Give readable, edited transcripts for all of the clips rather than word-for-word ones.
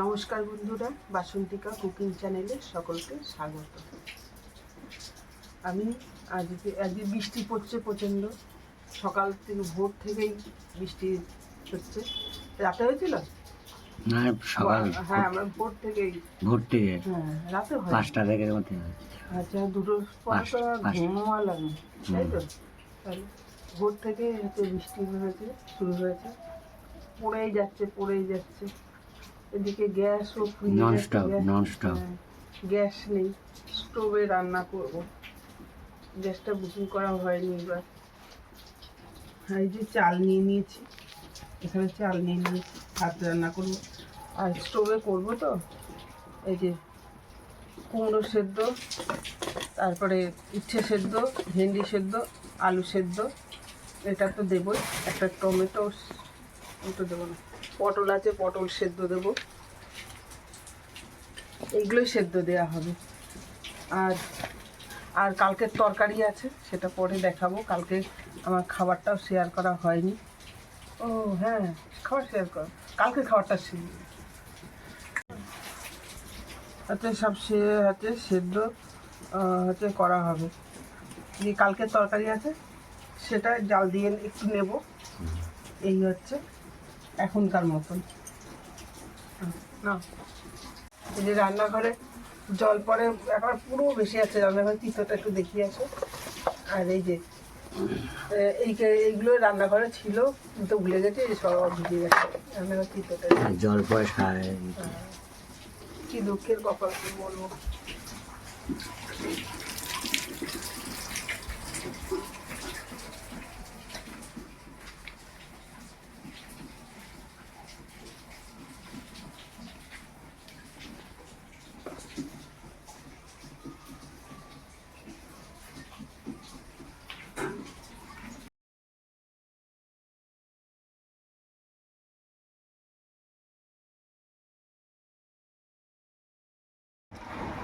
নমস্কার বন্ধুরা, বাসন্তিকা কুকিং চ্যানেলে সকলকে স্বাগত। আমি আজকে বৃষ্টি পড়ছে প্রচণ্ড, সকাল থেকে ভোর থেকেই বৃষ্টি হচ্ছে। রাতে হয়েছিল? হ্যাঁ, আমরা ভোর থেকে হ্যাঁ, রাতে হয় 5টা থেকে মধ্যে। আচ্ছা, দুটোর পর তো ঘুমোয়া লাগে, তাই তো? তাহলে ভোর থেকে বৃষ্টি শুরু হয়েছে, পড়েই যাচ্ছে। এদিকে গ্যাসও গ্যাস নেই, স্টোভে রান্না করব। গ্যাসটা বুকিং করা হয়নি এবার। এই যে চাল নিয়ে নিয়েছি, এখানে চাল নিয়ে নিয়েছি, ভাত রান্না করবো আর স্টোভে করবো। তো এই যে কুমড়ো সেদ্ধ, তারপরে উচ্ছে সেদ্ধ, ভেন্ডি সেদ্ধ, আলু সেদ্ধ, এটা তো দেবই। একটা টমেটো দেবো না, পটল আছে, পটল সেদ্ধ দেবো। এইগুলোই সেদ্ধ দেওয়া হবে। আর কালকের তরকারি আছে, সেটা পরে দেখাবো। কালকে আমার খাবারটাও শেয়ার করা হয়নি। ও হ্যাঁ, খাবার শেয়ার কর, কালকে খাবারটা সব সেদ্ধ করা হবে। যে কালকের তরকারি আছে সেটা জাল দিয়ে একটু নেব। এই হচ্ছে এখনকার মতন না। এই যে রান্নাঘরে জল পরে এখন পুরো বেশি আছে, রান্নাঘরে তিতটা একটু দেখিয়ে আসো। আর এই যে এইগুলো রান্নাঘরে ছিল, কিন্তু ভুলে গেছে, সব ভিজে গেছে রান্নাঘর তিতটা। জল পরে কি দুঃখের কপাল, কি বলবো।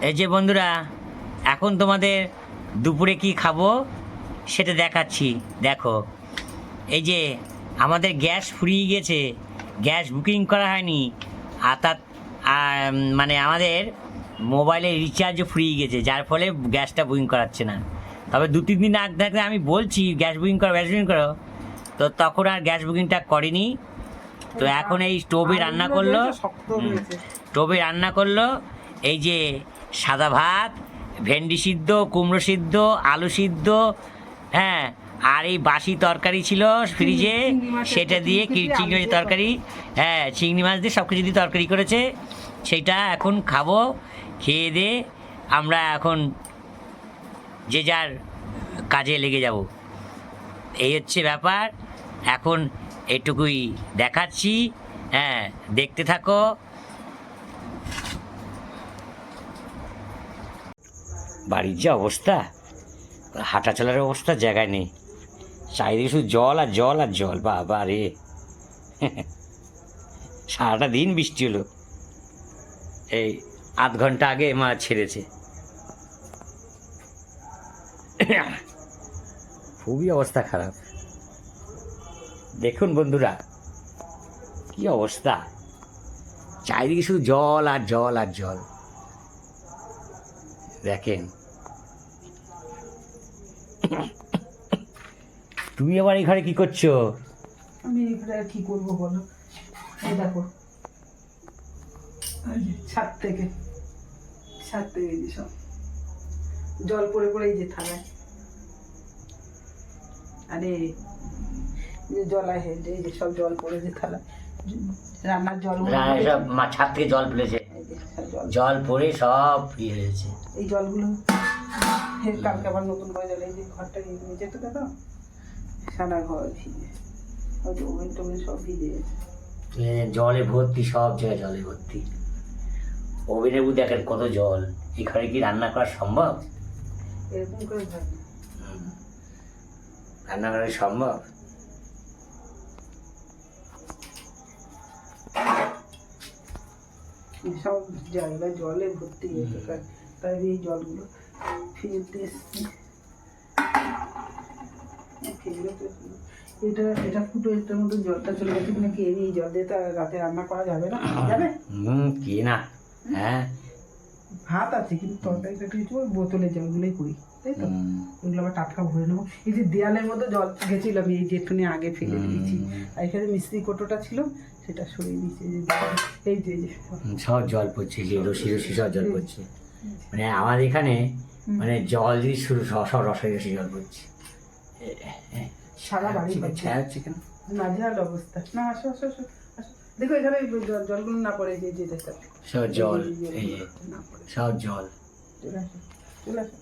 এই যে বন্ধুরা, এখন তোমাদের দুপুরে কি খাবো সেটা দেখাচ্ছি। দেখো, এই যে আমাদের গ্যাস ফুরিয়ে গেছে, গ্যাস বুকিং করা হয়নি, অর্থাৎ মানে আমাদের মোবাইলের রিচার্জও ফুরিয়ে গেছে, যার ফলে গ্যাসটা বুকিং করাচ্ছে না। তবে 2-3 দিন আগে থাকলে আমি বলছি গ্যাস বুকিং করো, তো তখন আর গ্যাস বুকিংটা করেনি। তো এখন এই স্টোভে রান্না করলো এই যে সাদা ভাত, ভেন্ডি সিদ্ধ, কুমড়ো সিদ্ধ, আলু সিদ্ধ, হ্যাঁ, আর এই বাসি তরকারি ছিল ফ্রিজে, সেটা দিয়ে চিংড়ি মাছের তরকারি, হ্যাঁ, চিংড়ি মাছ দিয়ে সব কিছু দিয়ে তরকারি করেছে। সেটা এখন খাবো। খেয়ে দিয়ে আমরা এখন যে যার কাজে লেগে যাব। এই হচ্ছে ব্যাপার। এখন এটুকুই দেখাচ্ছি, হ্যাঁ, দেখতে থাকো। বাড়ির যে অবস্থা, হাঁটা চলার অবস্থা জায়গায় নেই, চারিদিকে শুধু জল আর জল আর জল। বাবা রে, সারাটা দিন বৃষ্টি হলো, এই আধ ঘন্টা আগে মা ছেড়েছে। খুবই অবস্থা খারাপ। দেখুন বন্ধুরা, কি অবস্থা, চারিদিকে শুধু জল আর জল আর জল। দেখেন, তুমি আবার এই ঘরে কি করছো? আমি এই ঘরে কি করবো বলো? এই দেখো, ছাদ থেকে সব জল পড়ে এই যে থালায়, আরে জল আসে, এই যে সব জল পড়ে যে থালা, রান্নার জল সব ছাদ থেকে জল ফেলেছে, জল পড়ে সব ইয়ে হয়েছে। এই জলগুলো কালকে আবার নতুন করে জল, এই যে ঘরটা যেতে দেখো, সারা ঘর ভিজে, ওই যে ওভেন টোভেন সব ভিজে গেছে, জলে ভর্তি, সব জায়গায় জলে ভর্তি। ওভেনের মধ্যে দেখেন কত জল। এই ঘরে কি রান্না করা সম্ভব? এরকম করে ভাবি, রান্না করা সম্ভব? সব জায়গা জলে ভর্তি হয়েছে, তাই এই জলগুলো ফেলতে এসছি। এটা এটা ফুটো, এটার মধ্যে জলটা চলে গেছে কিনা কে এই জল দিয়ে তো আর রাতে রান্না করা যাবে না, যাবে? কি না, হ্যাঁ ভাত আছে কিন্তু তরকারিটা কিছু ওই বোতলের জলগুলোই করি, তাই তো? ওগুলো আবার টাটকা ভরে নেবো। এই যে দেয়ালের মধ্যে জল গেছিল, আমি এই যে একটুখানি আগে ফেলে দিয়েছি। আর এখানে মিস্ত্রি কোটোটা ছিল, সেটা সরিয়ে দিয়েছি। এই যে এই যে সব জল পড়ছে, যে রসি রসি সব জল পড়ছে। মানে আমাদের এখানে মানে জল দিয়ে শুরু, সব রসে রসি জল পড়ছে। সারা বাড়ি ছায়া হচ্ছে কেন? নাজেহাল অবস্থা। না আসো আসো আসো আসো, দেখো এখানে জলগুলো না পড়ে, যে যেটা সব জল, এই যে এই যে না পড়ে, সব জল। চলে আসো চলে আসো।